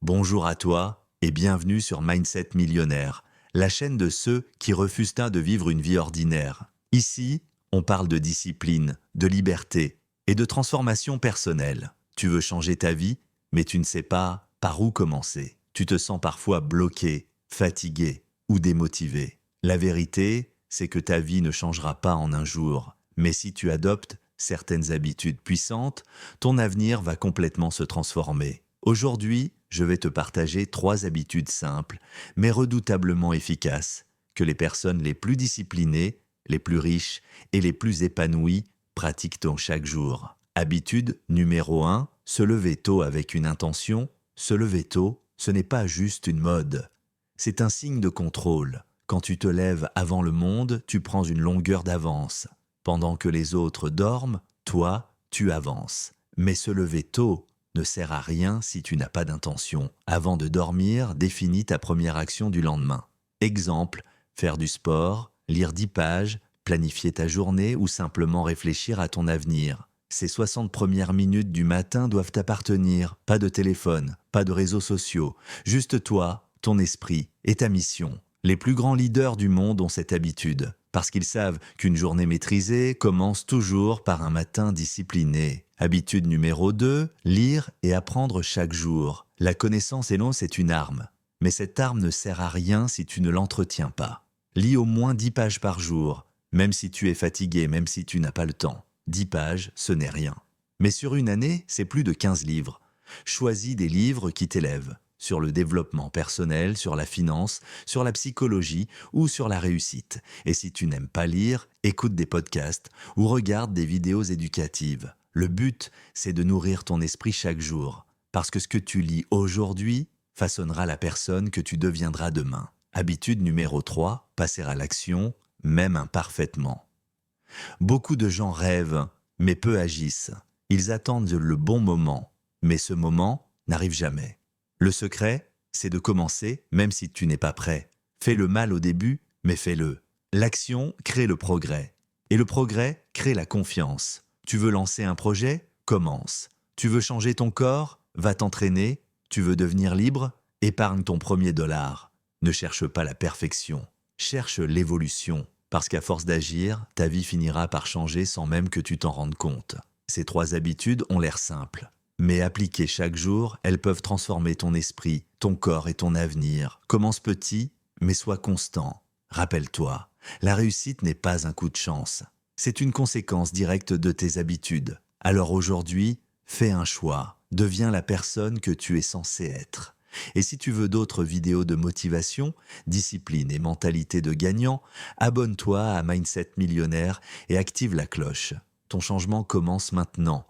Bonjour à toi et bienvenue sur Mindset Millionnaire, la chaîne de ceux qui refusent de vivre une vie ordinaire. Ici, on parle de discipline, de liberté et de transformation personnelle. Tu veux changer ta vie, mais tu ne sais pas par où commencer. Tu te sens parfois bloqué, fatigué ou démotivé. La vérité, c'est que ta vie ne changera pas en un jour. Mais si tu adoptes certaines habitudes puissantes, ton avenir va complètement se transformer. Aujourd'hui, je vais te partager 3 habitudes simples, mais redoutablement efficaces, que les personnes les plus disciplinées, les plus riches et les plus épanouies pratiquent chaque jour. Habitude numéro 1, se lever tôt avec une intention. Se lever tôt, ce n'est pas juste une mode. C'est un signe de contrôle. Quand tu te lèves avant le monde, tu prends une longueur d'avance. Pendant que les autres dorment, toi, tu avances. Mais se lever tôt ne sert à rien si tu n'as pas d'intention. Avant de dormir, définis ta première action du lendemain. Exemple, faire du sport, lire 10 pages, planifier ta journée ou simplement réfléchir à ton avenir. Ces 60 premières minutes du matin doivent t'appartenir. Pas de téléphone, pas de réseaux sociaux, juste toi, ton esprit et ta mission. Les plus grands leaders du monde ont cette habitude, parce qu'ils savent qu'une journée maîtrisée commence toujours par un matin discipliné. Habitude numéro 2, lire et apprendre chaque jour. La connaissance c'est une arme, mais cette arme ne sert à rien si tu ne l'entretiens pas. Lis au moins 10 pages par jour, même si tu es fatigué, même si tu n'as pas le temps. 10 pages, ce n'est rien. Mais sur une année, c'est plus de 15 livres. Choisis des livres qui t'élèvent, sur le développement personnel, sur la finance, sur la psychologie ou sur la réussite. Et si tu n'aimes pas lire, écoute des podcasts ou regarde des vidéos éducatives. Le but, c'est de nourrir ton esprit chaque jour, parce que ce que tu lis aujourd'hui façonnera la personne que tu deviendras demain. Habitude numéro 3, passer à l'action, même imparfaitement. Beaucoup de gens rêvent, mais peu agissent. Ils attendent le bon moment, mais ce moment n'arrive jamais. Le secret, c'est de commencer même si tu n'es pas prêt. Fais le mal au début, mais fais-le. L'action crée le progrès. Et le progrès crée la confiance. Tu veux lancer un projet? Commence. Tu veux changer ton corps? Va t'entraîner. Tu veux devenir libre? Épargne ton premier dollar. Ne cherche pas la perfection. Cherche l'évolution. Parce qu'à force d'agir, ta vie finira par changer sans même que tu t'en rendes compte. Ces 3 habitudes ont l'air simples. Mais appliquées chaque jour, elles peuvent transformer ton esprit, ton corps et ton avenir. Commence petit, mais sois constant. Rappelle-toi, la réussite n'est pas un coup de chance. C'est une conséquence directe de tes habitudes. Alors aujourd'hui, fais un choix. Deviens la personne que tu es censé être. Et si tu veux d'autres vidéos de motivation, discipline et mentalité de gagnant, abonne-toi à Mindset Millionnaire et active la cloche. Ton changement commence maintenant.